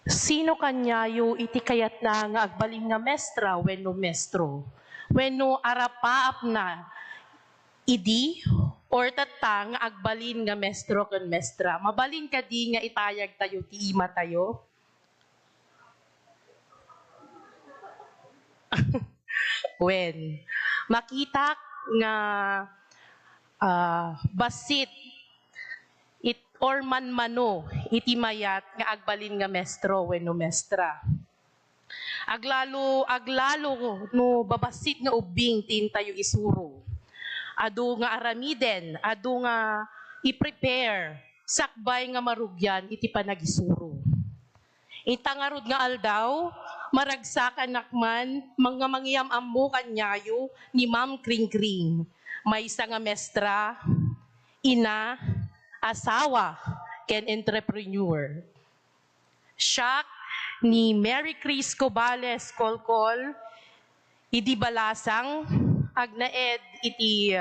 Sino kanyayo iti kayat na nga agbalin nga mestra wenno mestro? Wenno arapaap na idi or tata nga agbalin nga mestro ken mestra. Mabalin kadi nga itayag tayo ti ima tayo? When makita nga basit it or manmano iti mayat nga agbalin nga mestro wenno mestra. Aglalo no babasit nga ubing tin tayo isuro. Adu nga aramiden, adu nga i-prepare sakbay nga marugyan iti panagisuro. Itangarod nga aldaw, maragsakan nakman, mga mangyam ammo kanyayo ni Ma'am Kring Kring. May isa nga mestra, ina, asawa, ken entrepreneur. Siya ni Mary Chris Cobales Kolkol, idi balasang, agnaed iti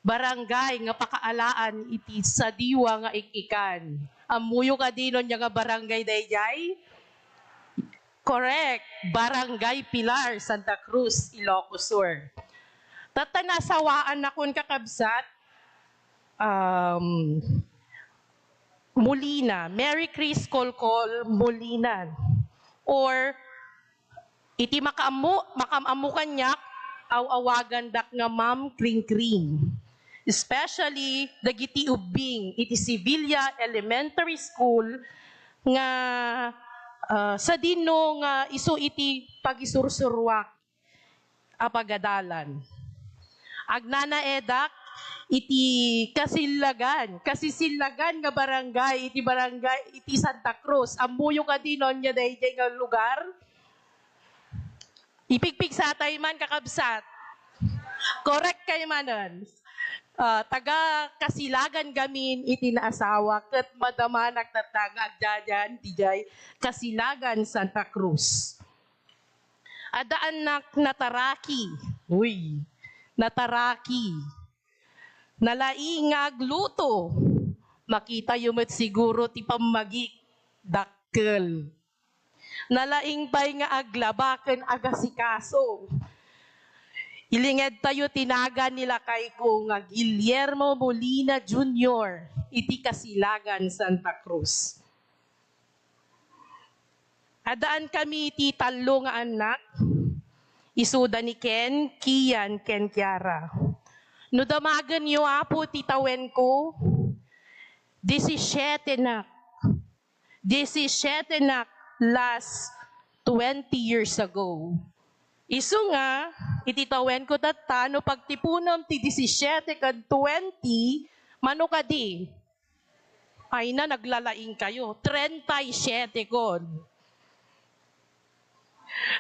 barangay nga pakaalaan iti sa diwa nga ikikan. Amuyo ka dinon nga barangay dayjay? Correct. Barangay Pilar, Santa Cruz, Ilocos Sur. Tatanasawaan na kun kakabsat, Molina, Mary Chris Kolkol Molina. Or, iti makamamu kanyak, awagan dak nga Ma'am Kring Kring. Especially, dagiti ubing, iti Sevilla Elementary School, nga sa dino nga iso iti pagisursurwak apagadalan. Agnanaedak iti kasisilagan nga barangay iti Santa Cruz. Ambuyo ka dinon nya dayjay nga lugar. Ipigpig sa tay man kakabsat. Correct kay manon. Taga kasilagan gamin iti naasawa ket madamanak tataga agdadan dijay Kasilagan Santa Cruz. Adaan nak nataraki. Uy, nataraki. Nalaing agluto. Makita yumet siguro ti pamagik dakkel. Nalaing pay nga aglabaken agasikaso. Ilinged tayo tinaga nila kay ko nga Guillermo Molina Jr. iti Kasilagan Santa Cruz. Adaan kami iti talo nga anak, isuda ni Ken, Kian, Ken Kiara. No damagan niyo apo titawen ko, 17 nak. 17 nak last 20 years ago. Isu nga, ititawen ko tata, no pagtipunom ti 17 kad 20, mano kadi? Ay na, naglalaing kayo. 37 kon.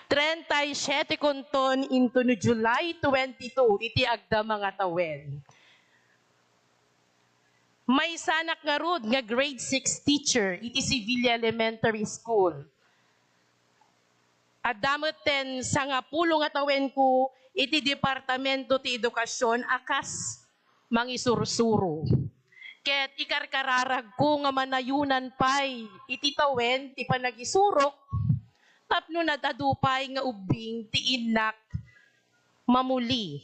37 konton into no July 22, iti agda mga tawen. May sanak nga rod, nga grade 6 teacher, iti Sevilla Elementary School. Adamoten sa nga pulo nga tawen ko, iti Departamento ti Edukasyon, akas mangisursuro. Ket ikarkararag ko nga manayunan pay, iti tawen, ti panagisurok, tapno nadadupay nga ubing, ti inak, mamuli.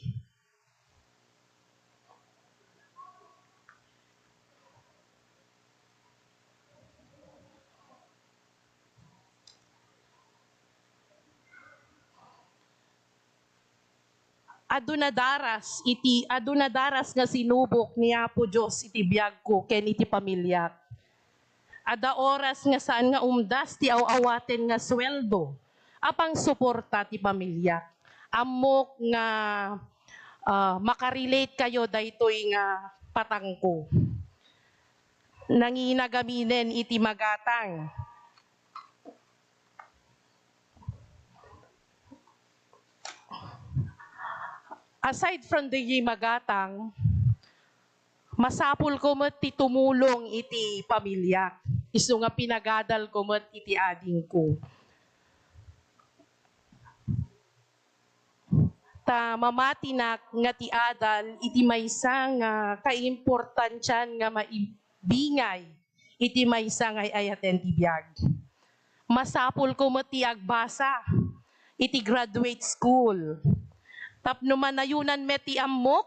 Adunadaras nga sinubok ni Apo Diyos iti biyag ko ken iti pamilya. Ada oras nga saan nga umdas ti awaten nga sweldo apang suporta ti pamilya. Amok nga makarelate kayo daytoy nga patangko. Nanginagaminen iti magatang. Aside from the magatang, masapul ko met ti tumulong iti pamilya. Isu nga pinagadal ko met iti ading ko. Ta mamatinak nga ti adal iti maysa nga kaimportansyan nga maibingay iti maysa nga ayaten ti biag. masapol ko mati agbasa, iti graduate school. Tapno manayunan meti ammok,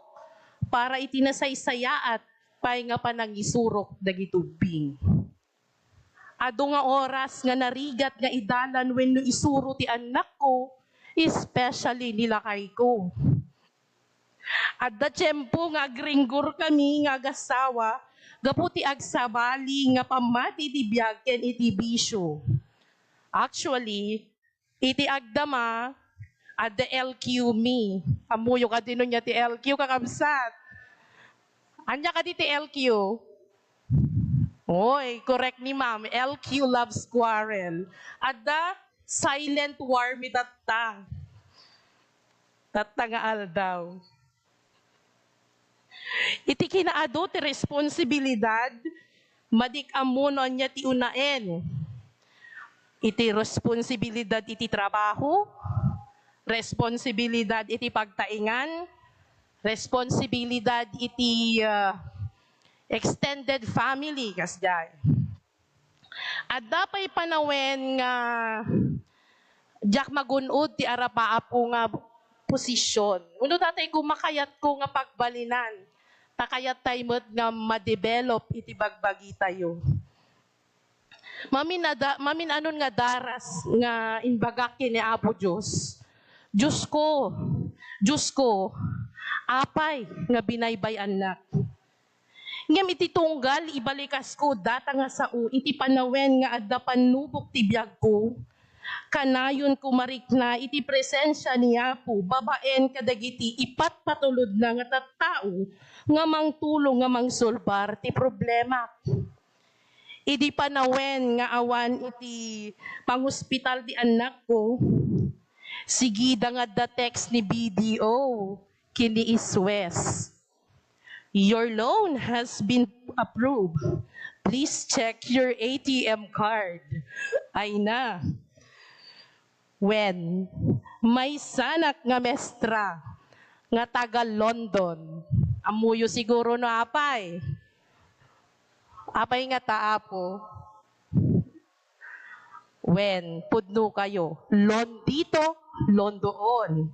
para iti nasaysayaat, pay nga panangisurok dagitubing. Ado nga oras nga narigat nga idalan wenno isuro ti anak ko, especially nilakay ko. Adda tiyempo nga agringgor kami nga agasawa, gaputi agsabali nga pamati ti biag ken iti bisyo. Actually, iti agdama, adda LQ me. Amuyo ka din niya ti LQ kakabsat. Anya ka di ti LQ? Oy, correct ni ma'am. LQ loves quarrel. Adda silent war mi tatta. Tatta nga aldaw. Iti kinaado ti responsibilidad, madik amunon niya ti unaen. Iti responsibilidad iti trabaho, responsibilidad iti pagtaingan, responsibilidad iti extended family kasday. At dapay panawen nga jak magunod ti arapaapo nga posisyon. Uno tatay gumakayat ko nga pagbalinan, takayat tayo nga ma-develop iti bagbagi tayo. Mamin anon nga daras nga inbagak ni Apo Diyos. Diyos ko, apay nga binaybay anak. Ngam iti tunggal, ibalikas ko, data nga sao, iti panawen nga adda panubok ti biyag ko. Kanayon ko marikna, iti presensya ni Apo, babaen kadagiti, ipat patulod na nga tattao, nga mang tulong, nga mang solbar, ti problema. Idi panawen nga awan iti pang-hospital di anak ko, sigida nga da text ni BDO, kini Iswes. Your loan has been approved. Please check your ATM card. Ay na. When may sanak nga mestra nga taga London, amuyo siguro no apay. Apay nga taapo. When pudno kayo, loan dito, loan doon.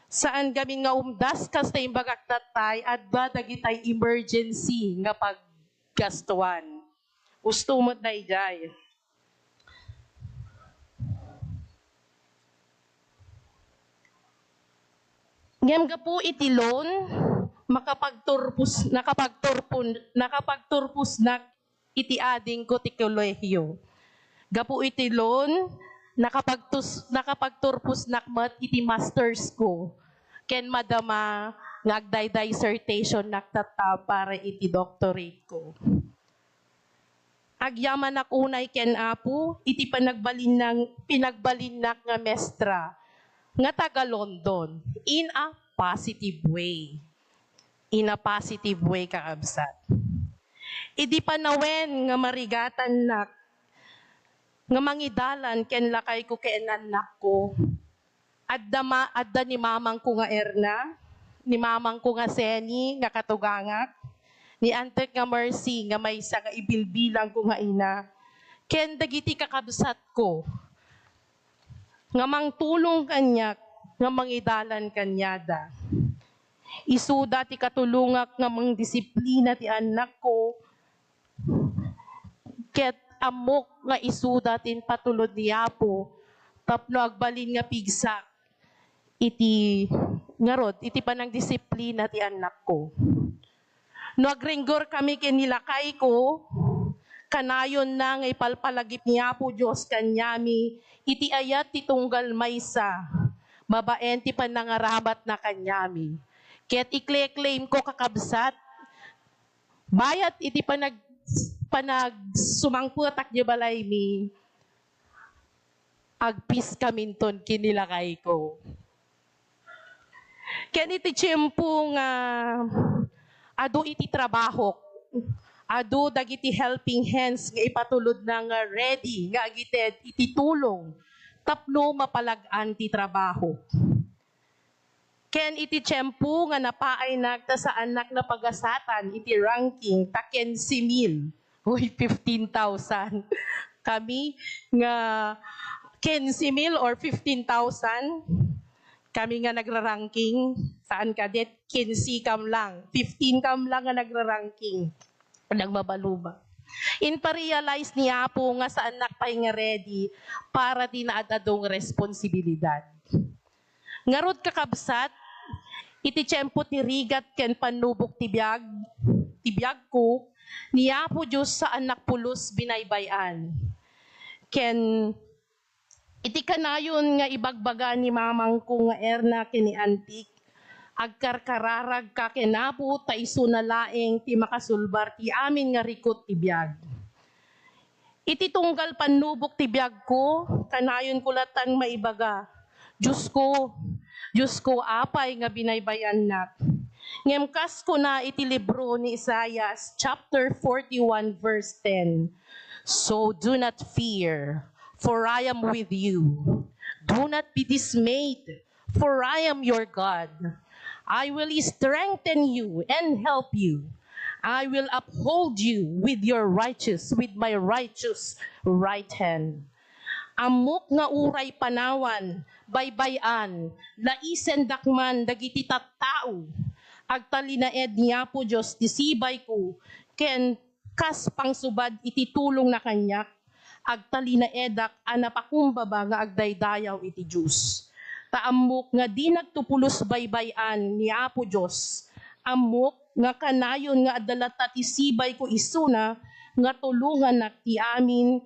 Saan kami nga umdas kas ta imbagak tatay at dagitay emergency nga paggastuan. Gusto mo na ijay. Ngam ga po iti loan, nakapagturpos na iti ading ko ti kolehiyo. Gapu iti loan, nakapagturpos nakmat iti masters ko. Ken madama ngagdayday dissertation naktata para iti doctorate ko. Agyaman ak unay ken Apo, iti pinagbalinak nga mestra nga taga London in a positive way. In a positive way kakabsat. Idi panawen nga marigatan nak nga mangidalan ken lakay ko ken anak ko. Adda ni mamang ko nga Erna, ni mamang ko nga Seni nga katugangak, ni Antek nga Mercy nga may isa nga ibilbilang ko nga ina. Ken dagiti kakabsat ko nga mangtulong kanyak nga mangidalan kanyada. Isuda ti katulungak nga mangdisiplina ti anak ko, ket amok nga isuda tin patulod ni Apo, tapno agbalin nga pigsak iti ngarod iti panang disiplina ti anak ko. No agringgor kami kinilakay ko, kanayon na nga ipalpalagip ni Apo Diyos kanyami, iti ayat ti tunggal maysa, babaen ti panangarabat na kanyami. Kaya't ikle-claim ko kakabsat, bayat iti sumangputak di balay mi, agpis kaminton kinilakay ko. Ken iti tiyempo nga adu iti trabaho, adu dagiti helping hands nga ipatulod na nga ready nga agited iti tulong tapno mapalag-an ti trabaho. Ken iti tiyempo nga napaay nagta sa anak na pagasatan iti ranking ta 15,000. Uy, 15,000. kami nga 15,000 or 15,000 kami nga nagra-ranking saan kadet 15 kam lang 15 kam lang nga nagra-ranking nagmabaluba in pa-realize niya po nga sa anak pa nga ready para dinaadadong responsibilidad ngarod kakabsat iti tiyempo ti rigat ken panubok tibiyag ko niya po Diyos sa anak pulos binaybayan ken iti kanayon nga ibagbaga ni mamang ko nga erna kini antik agkarkararag ka kenapo ta iso na laeng ti makasulbar ti amin nga rikot ti biag. Iti tunggal panubok ti biag ko kanayon kulatan maibaga. Diyos ko apay nga binaybayan nak. Ngemkas ko na iti libro ni Isaias chapter 41 verse 10. So do not fear, for I am with you. Do not be dismayed, for I am your God. I will strengthen you and help you. I will uphold you with my righteous right hand. Amok nga uray panawan, baybayan, laisen dakman dagiti tattao. Agtalinaed niya po Diyos, tisibay ko, ken kas pangsubad iti tulong na kanyak, agtalinaedak anapakumbaba nga agdaydayaw iti Diyos. Taamok nga di nagtupulos baybayan ni Apo Diyos. Amok nga kanayon nga adalata tisibay ko isuna nga tulungan na ti amin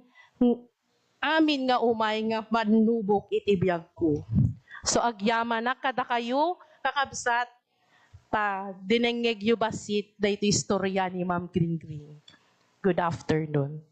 nga umay nga manubok iti biyag ko. So agyaman na kada kayo kakabsat ta dinengeg yu basit dayto istorya ni Ma'am Green Green. Good afternoon.